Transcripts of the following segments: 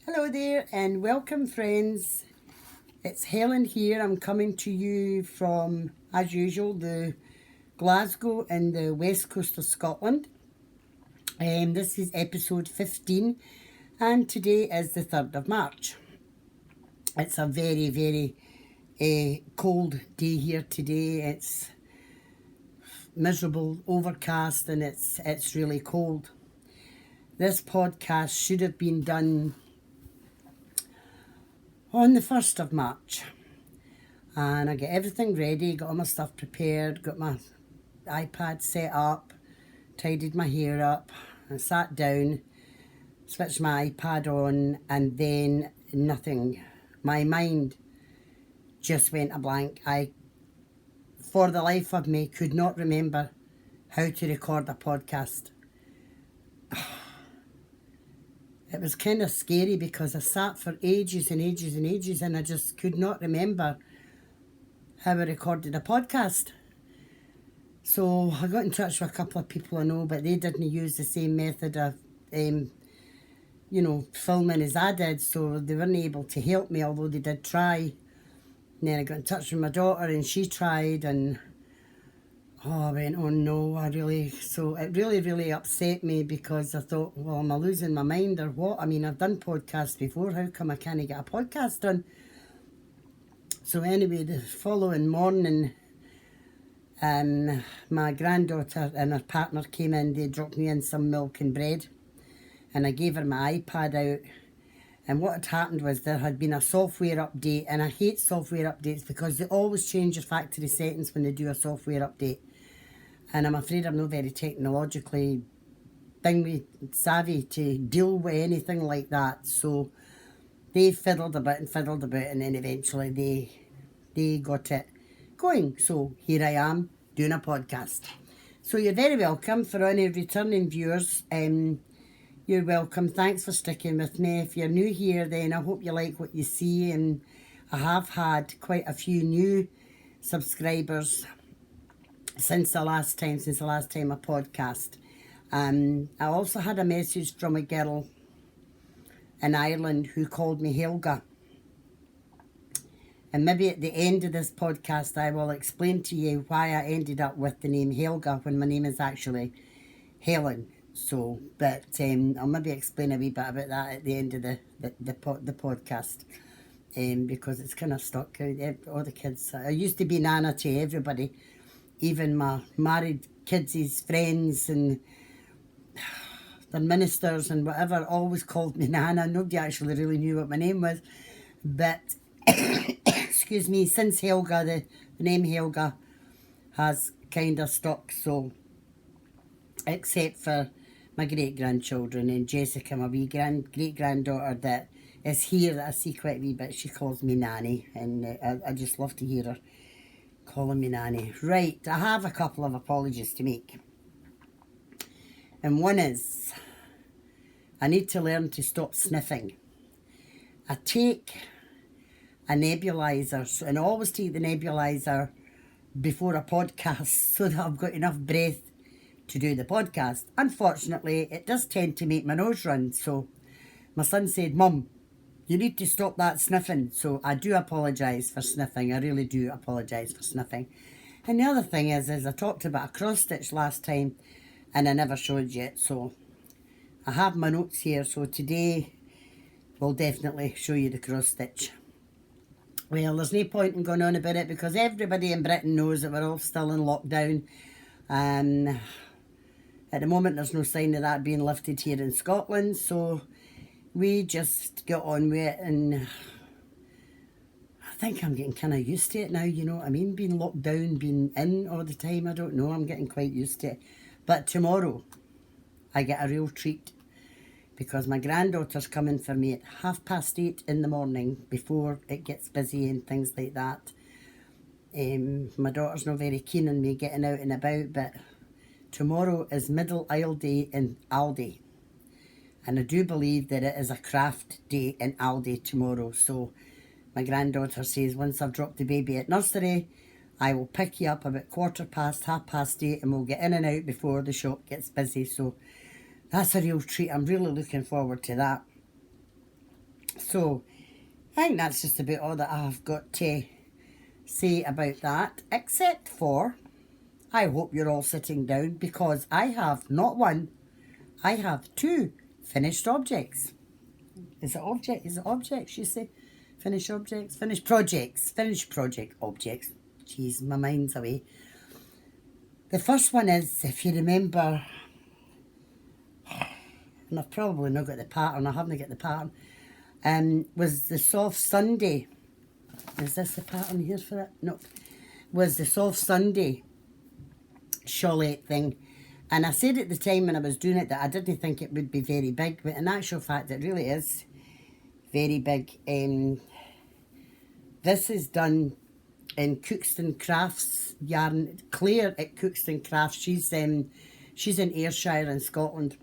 Hello there and welcome friends. It's Helen here. I'm coming to you from, as usual, the Glasgow and the west coast of Scotland. This is episode 15 and today is the 3rd of March. It's a very, very cold day here today. It's miserable, overcast, and it's really cold. This podcast should have been done on the 1st of March, and I get everything ready, got all my stuff prepared, got my iPad set up, tidied my hair up, and sat down, switched my iPad on, and then nothing. My mind just went a blank. I, for the life of me, could not remember how to record a podcast. It was kind of scary because I sat for ages and ages and ages and I just could not remember how I recorded a podcast. So I got in touch with a couple of people I know, but they didn't use the same method of, filming as I did, so they weren't able to help me, although they did try. And then I got in touch with my daughter and she tried, and I went, oh no, so it really upset me because I thought, well, am I losing my mind or what? I mean, I've done podcasts before, how come I can't get a podcast done? So anyway, the following morning, my granddaughter and her partner came in, they dropped me in some milk and bread, and I gave her my iPad out. And what had happened was there had been a software update, and I hate software updates because they always change your factory settings when they do a software update. And I'm afraid I'm not very technologically savvy to deal with anything like that. So they fiddled about, and then eventually they got it going. So here I am doing a podcast. So you're very welcome. For any returning viewers, you're welcome. Thanks for sticking with me. If you're new here, then I hope you like what you see. And I have had quite a few new subscribers since the last time I podcast. I also had a message from a girl in Ireland who called me Helga. And maybe at the end of this podcast I will explain to you why I ended up with the name Helga when my name is actually Helen. So, but I'll maybe explain a wee bit about that at the end of the podcast. Because it's kind of stuck out. All the kids, I used to be Nana to everybody, even my married kids' friends and their ministers and whatever always called me Nana. Nobody actually really knew what my name was. But, excuse me, since Helga, the name Helga has kind of stuck. So, except for my great-grandchildren and Jessica, my wee great-granddaughter that is here that I see quite a wee bit. She calls me Nanny, and I just love to hear her calling me Nanny. Right, I have a couple of apologies to make. And one is, I need to learn to stop sniffing. I take a nebulizer, and I always take the nebulizer before a podcast so that I've got enough breath to do the podcast. Unfortunately, it does tend to make my nose run, so my son said, Mum, you need to stop that sniffing. So I do apologise for sniffing. I really do apologise for sniffing. And the other thing is I talked about a cross stitch last time and I never showed you it. So I have my notes here. So today we'll definitely show you the cross stitch. Well, there's no point in going on about it because everybody in Britain knows that we're all still in lockdown. At the moment there's no sign of that being lifted here in Scotland. So we just get on with it, and I think I'm getting kind of used to it now, you know what I mean? Being locked down, being in all the time, I don't know, I'm getting quite used to it. But tomorrow, I get a real treat because my granddaughter's coming for me at 8:30 in the morning before it gets busy and things like that. My daughter's not very keen on me getting out and about, but tomorrow is Middle Aisle Day in Aldi. And I do believe that it is a craft day in Aldi tomorrow. So my granddaughter says once I've dropped the baby at nursery, I will pick you up about 8:15, and we'll get in and out before the shop gets busy. So that's a real treat. I'm really looking forward to that. So I think that's just about all that I've got to say about that, except for I hope you're all sitting down, because I have not one, I have two finished objects. Is it object? Is it objects you say? Finished objects? Finished projects. Finished project objects. Jeez, my mind's away. The first one is, if you remember, and I've probably not got the pattern, I haven't got the pattern, was the Soft Sunday. Is this the pattern here for it? No. Was the Soft Sunday chalette thing. And I said at the time when I was doing it that I didn't think it would be very big, but in actual fact it really is very big. This is done in Cookston Crafts yarn. Claire at Cookston Crafts, she's in Ayrshire in Scotland.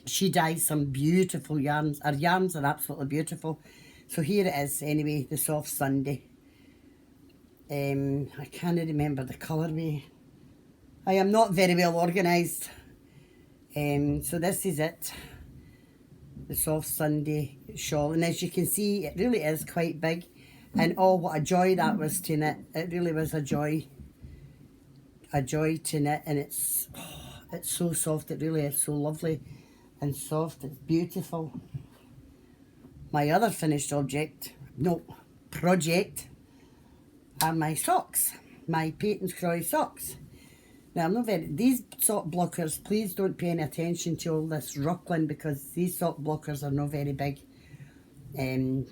She dyes some beautiful yarns. Her yarns are absolutely beautiful. So here it is anyway, the Soft Sunday. I can't remember the colourway. I am not very well organised. So this is it. The Soft Sunday shawl. And as you can see, it really is quite big. And oh, what a joy that was to knit. It really was a joy. A joy to knit. And it's so soft. It really is so lovely and soft. It's beautiful. My other finished project are my socks. My Peyton's Croy socks. Now, I'm not these sock blockers, please don't pay any attention to all this ruckling, because these sock blockers are not very big. I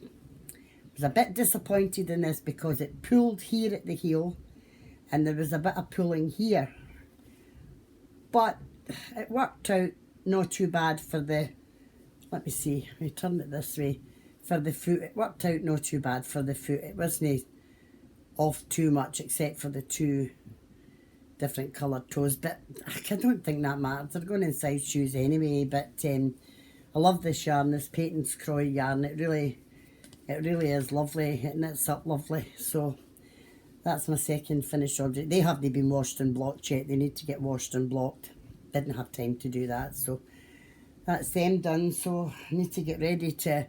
was a bit disappointed in this because it pulled here at the heel and there was a bit of pulling here. But it worked out not too bad for the, let me see, let me turn it this way. For the foot, it worked out not too bad for the foot. It wasn't off too much except for the two different coloured toes, but I don't think that matters. They're going in size shoes anyway. But I love this yarn, this Peyton's Croy yarn. It really is lovely. It knits up lovely. So that's my second finished object. They haven't been washed and blocked yet. They need to get washed and blocked. Didn't have time to do that, so that's them done. So I need to get ready to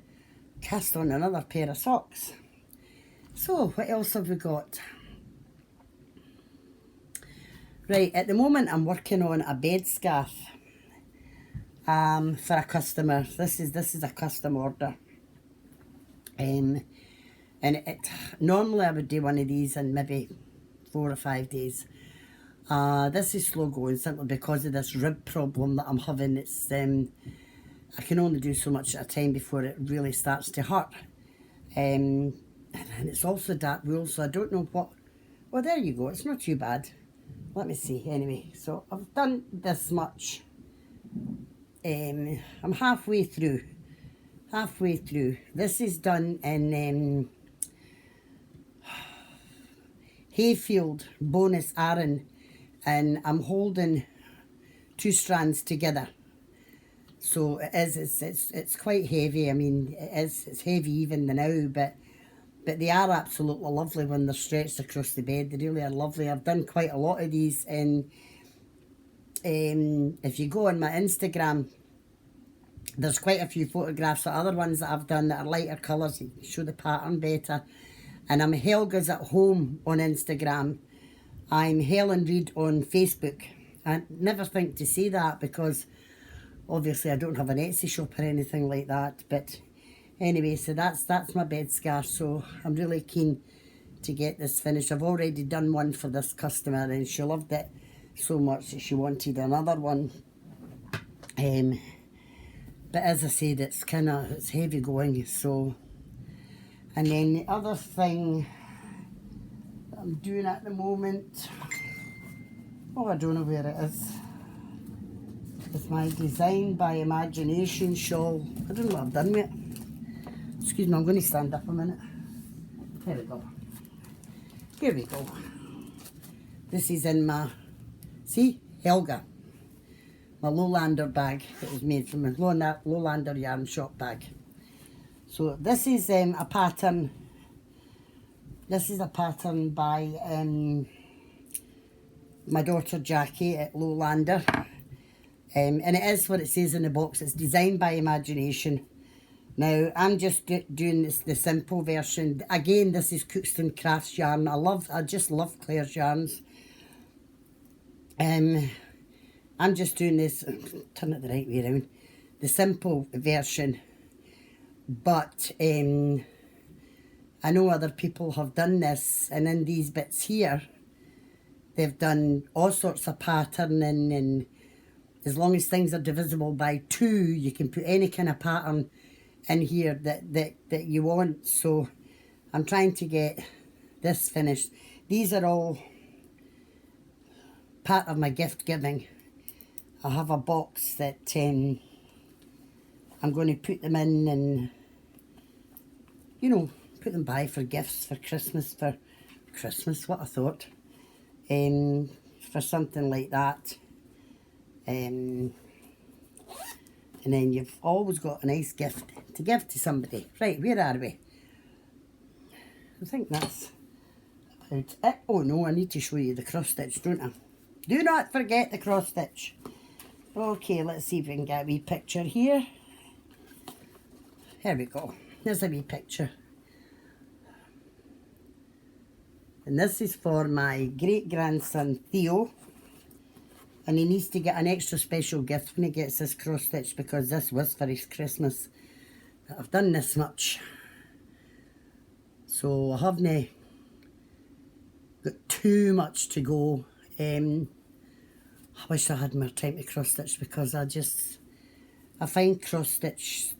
cast on another pair of socks. So what else have we got? Right, at the moment I'm working on a bed scarf for a customer. This is a custom order. And normally I would do one of these in maybe 4 or 5 days. This is slow going simply because of this rib problem that I'm having. It's I can only do so much at a time before it really starts to hurt. And it's also dark wool, so I don't know what. Well, there you go. It's not too bad. Let me see. Anyway, so I've done this much. I'm halfway through. This is done in Hayfield Bonus Aran, and I'm holding 2 strands together. So it's quite heavy. I mean, it's heavy even now, but they are absolutely lovely when they're stretched across the bed. They really are lovely. I've done quite a lot of these, and if you go on my Instagram, there's quite a few photographs of other ones that I've done that are lighter colours. You show the pattern better. And I'm Helga's at Home on Instagram. I'm Helen Reid on Facebook. I never think to say that because obviously I don't have an Etsy shop or anything like that. But anyway, so that's my bed scarf. So I'm really keen to get this finished. I've already done one for this customer and she loved it so much that she wanted another one. But as I said, it's heavy going, so. And then the other thing that I'm doing at the moment, oh, I don't know where it is. It's my Design by Imagination shawl. I don't know what I've done with it. Excuse me, I'm going to stand up a minute. Here we go. Here we go. This is in my, see, Helga. My Lowlander bag that was made from a Lowlander yarn shop bag. So this is a pattern. This is a pattern by my daughter Jackie at Lowlander. And it is what it says in the box. It's Designed by Imagination. Now, I'm just doing this, the simple version. Again, this is Cookston Crafts yarn. I just love Claire's yarns. I'm just doing this, turn it the right way around, the simple version. But I know other people have done this, and in these bits here, they've done all sorts of patterning, and as long as things are divisible by 2, you can put any kind of pattern in here that you want. So I'm trying to get this finished. These are all part of my gift giving. I have a box that I'm going to put them in and, you know, put them by for gifts for Christmas, what I thought, for something like that. And then you've always got a nice gift to give to somebody. Right, where are we? I think that's about it. Oh no, I need to show you the cross stitch, don't I? Do not forget the cross stitch. Okay, let's see if we can get a wee picture here. Here we go. There's a wee picture. And this is for my great-grandson Theo. And he needs to get an extra special gift when he gets this cross stitch, because this was for his Christmas. But I've done this much. So I haven't got too much to go. I wish I had more time to cross stitch, because I find cross stitch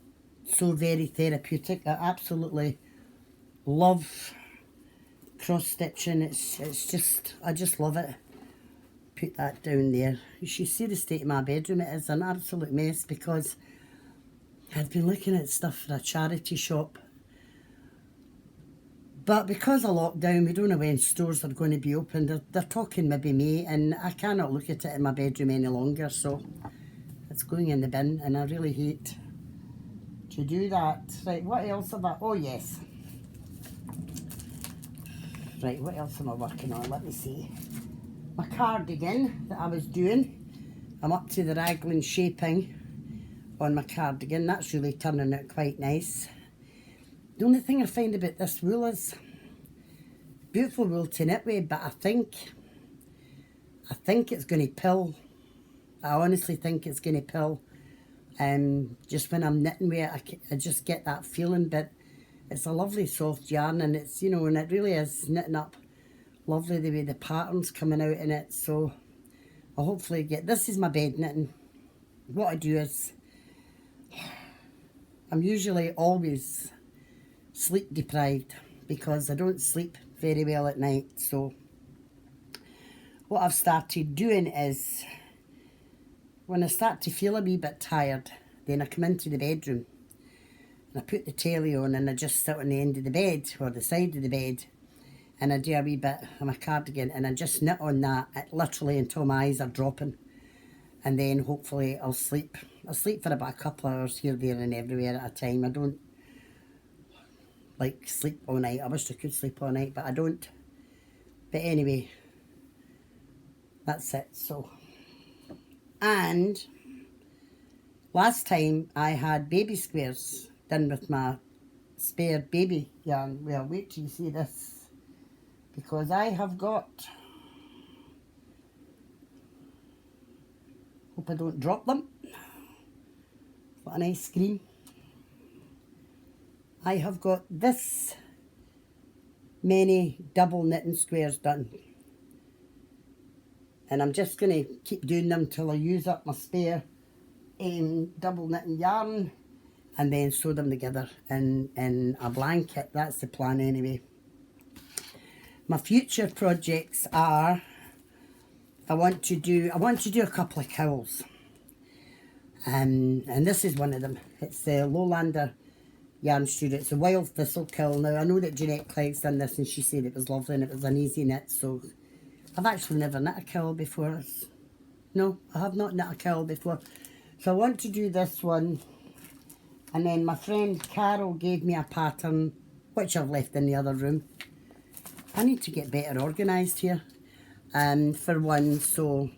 so very therapeutic. I absolutely love cross stitching. It's just, I just love it. Put that down there. You should see the state of my bedroom. It is an absolute mess, because I've been looking at stuff for a charity shop, but because of lockdown, we don't know when stores are going to be open. They're talking maybe May, and I cannot look at it in my bedroom any longer, so it's going in the bin, and I really hate to do that. Right, what else have I... Oh yes. Right, what else am I working on? Let me see. My cardigan that I was doing. I'm up to the raglan shaping on my cardigan. That's really turning out quite nice. The only thing I find about this wool is beautiful wool to knit with, but I think it's going to pill. I honestly think it's going to pill. Just when I'm knitting with it, I just get that feeling. But it's a lovely soft yarn, and it's, you know, and it really is knitting up lovely the way the pattern's coming out in it. So I'll hopefully get, this is my bed knitting. What I do is, I'm usually always sleep deprived, because I don't sleep very well at night. So what I've started doing is, when I start to feel a wee bit tired, then I come into the bedroom and I put the telly on, and I just sit on the end of the bed, or the side of the bed, and I do a wee bit of my cardigan, and I just knit on that literally until my eyes are dropping, and then hopefully I'll sleep. I'll sleep for about a couple of hours here, there and everywhere at a time. I don't like sleep all night. I wish I could sleep all night, but I don't. But anyway, that's it. So, and last time I had baby squares done with my spare baby yarn. Well, wait till you see this, because I have got, hope I don't drop them. What a nice screen. I have got this many double knitting squares done, and I'm just going to keep doing them till I use up my spare double knitting yarn, and then sew them together in a blanket. That's the plan anyway. My future projects are, I want to do a couple of cowls, and this is one of them. It's the Lowlander Yarn Studio. It's a wild thistle cowl. Now I know that Jeanette Clegg's done this, and she said it was lovely and it was an easy knit. So I've actually never knit a cowl before. No, I have not knit a cowl before. So I want to do this one, and then my friend Carol gave me a pattern which I've left in the other room. I need to get better organised here, for one. So,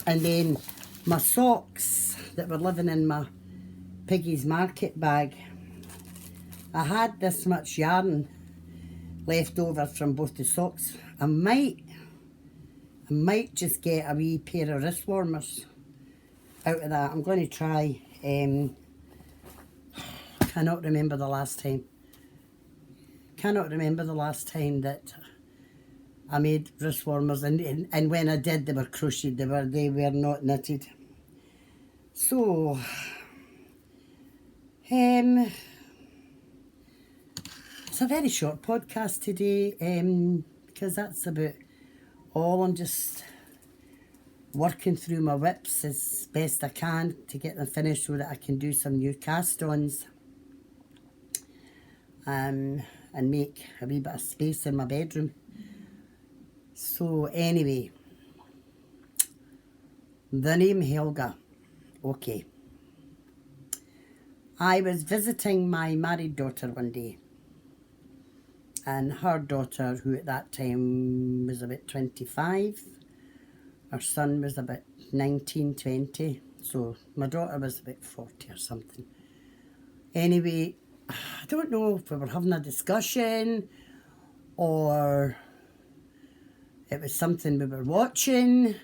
and then my socks that were living in my Piggy's market bag. I had this much yarn left over from both the socks. I might just get a wee pair of wrist warmers out of that. I'm going to try. Cannot remember the last time that I made wrist warmers, and when I did, they were crocheted. They were not knitted. So it's a very short podcast today, because that's about all. I'm just working through my whips as best I can to get them finished so that I can do some new cast-ons, and make a wee bit of space in my bedroom. So anyway, the name Helga. Okay. I was visiting my married daughter one day, and her daughter, who at that time was about 25, her son was about 19, 20, so my daughter was about 40 or something. Anyway, I don't know if we were having a discussion or it was something we were watching,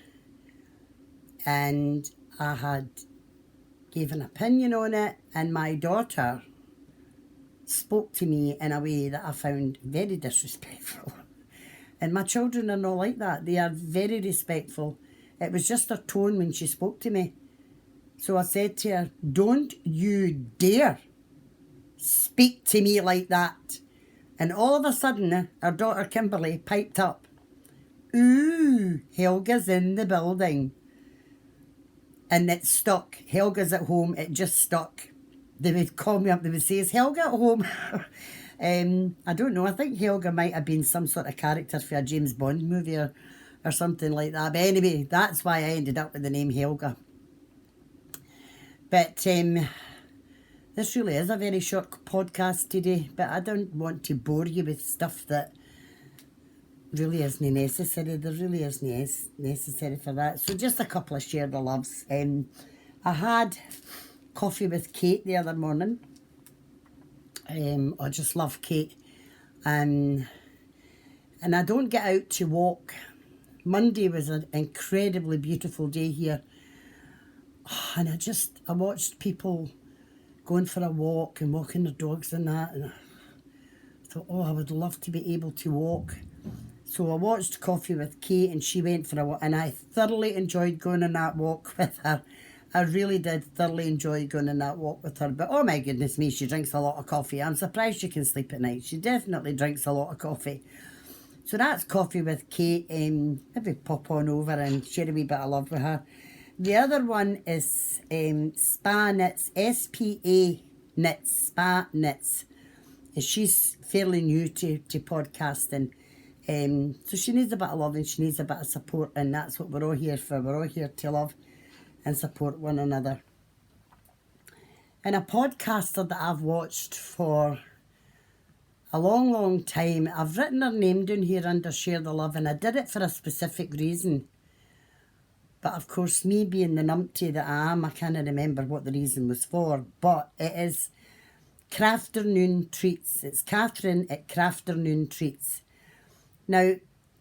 and I had gave an opinion on it, and my daughter spoke to me in a way that I found very disrespectful. And my children are not like that. They are very respectful. It was just her tone when she spoke to me. So I said to her, "Don't you dare speak to me like that." And all of a sudden, her daughter Kimberly piped up, "Ooh, Helga's in the building." And it stuck. Helga's at home, it just stuck. They would call me up, they would say, "Is Helga at home?" I don't know, I think Helga might have been some sort of character for a James Bond movie or something like that. But anyway, that's why I ended up with the name Helga. But this really is a very short podcast today, but I don't want to bore you with stuff that really isn't necessary. There really isn't necessary for that. So just a couple of share the loves. I had coffee with Kate the other morning. I just love Kate. And I don't get out to walk. Monday was an incredibly beautiful day here. And I watched people going for a walk and walking their dogs and that. And I thought, I would love to be able to walk. So I watched Coffee with Kate, and she went for a walk, and I thoroughly enjoyed going on that walk with her. I really did thoroughly enjoy going on that walk with her. But oh my goodness me, she drinks a lot of coffee. I'm surprised she can sleep at night. She definitely drinks a lot of coffee. So that's Coffee with Kate. Maybe pop on over and share a wee bit of love with her. The other one is Spa Knits, SPA Knits, Spa Knits. She's fairly new to podcasting. So she needs a bit of love and she needs a bit of support, and that's what we're all here for. We're all here to love and support one another. And a podcaster that I've watched for a long, long time, I've written her name down here under Share the Love, and I did it for a specific reason. But of course, me being the numpty that I am, I can't remember what the reason was for. But it is Crafternoon Treats. It's Catherine at Crafternoon Treats. Now,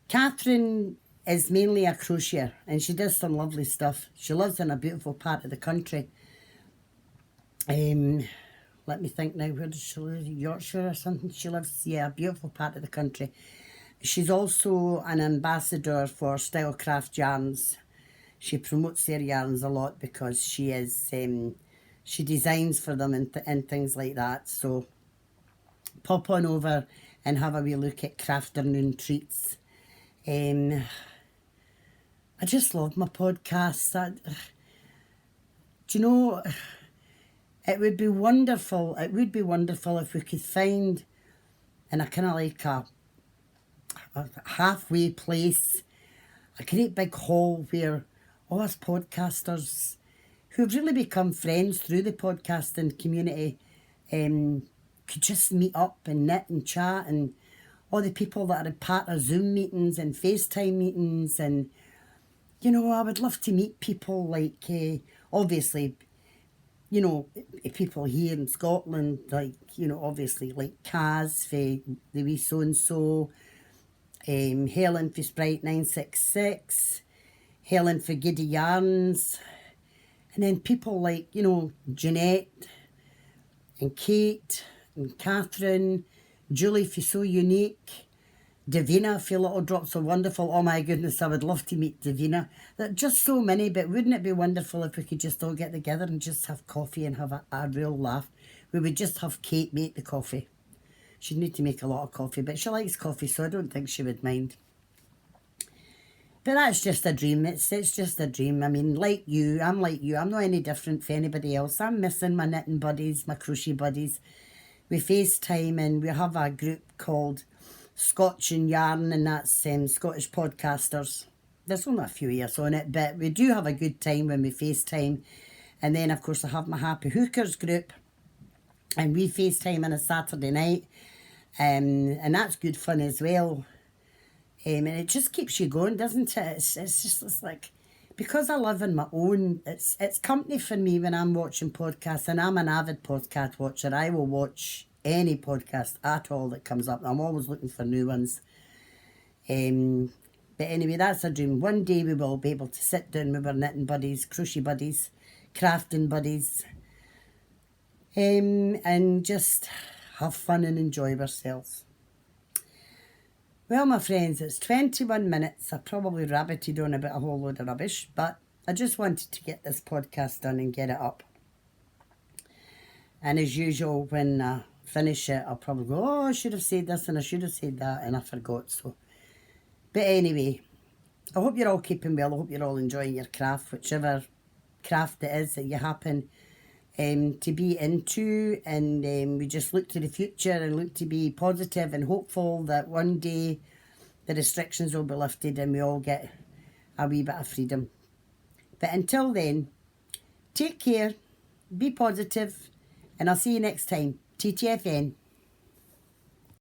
Catherine is mainly a crocheter, and she does some lovely stuff. She lives in a beautiful part of the country. Let me think now, where does she live? Yorkshire or something? She lives, a beautiful part of the country. She's also an ambassador for Stylecraft Yarns. She promotes their yarns a lot because she is, she designs for them and things like that. So pop on over and have a wee look at Crafternoon Treats. I just love my podcasts. Do you know, it would be wonderful if we could find in a kind of like a halfway place, a great big hall where all us podcasters who've really become friends through the podcasting community could just meet up and knit and chat, and all the people that are a part of Zoom meetings and FaceTime meetings. And I would love to meet people like obviously you know, people here in Scotland, like, you know, obviously like Kaz for the wee so-and-so, Helen for Sprite 966, Helen for Giddy Yarns, and then people like, you know, Jeanette and Kate and Catherine, Julie for So Unique, Davina for Little Drops of Wonderful. Oh my goodness, I would love to meet Davina. There are just so many, but wouldn't it be wonderful if we could just all get together and just have coffee and have a real laugh? We would just have Kate make the coffee. She'd need to make a lot of coffee, but she likes coffee, so I don't think she would mind. But that's just a dream. It's just a dream. I mean, like you, I'm like you. I'm not any different from anybody else. I'm missing my knitting buddies, my crochet buddies. We FaceTime and we have a group called Scotch and Yarn, and that's Scottish podcasters. There's only a few of us on it, but we do have a good time when we FaceTime. And then, of course, I have my Happy Hookers group, and we FaceTime on a Saturday night, and that's good fun as well. And it just keeps you going, doesn't it? It's like, because I live on my own, it's company for me when I'm watching podcasts, and I'm an avid podcast watcher. I will watch any podcast at all that comes up. I'm always looking for new ones. But anyway, that's a dream. One day we will be able to sit down with our knitting buddies, crochet buddies, crafting buddies, and just have fun and enjoy ourselves. Well, my friends, it's 21 minutes. I probably rabbited on about a whole load of rubbish, but I just wanted to get this podcast done and get it up. And as usual, when I finish it, I'll probably go, oh, I should have said this and I should have said that, and I forgot. So, but anyway, I hope you're all keeping well. I hope you're all enjoying your craft, whichever craft it is that you happen to be into, and we just look to the future and look to be positive and hopeful that one day the restrictions will be lifted and we all get a wee bit of freedom. But until then, take care, be positive, and I'll see you next time. TTFN.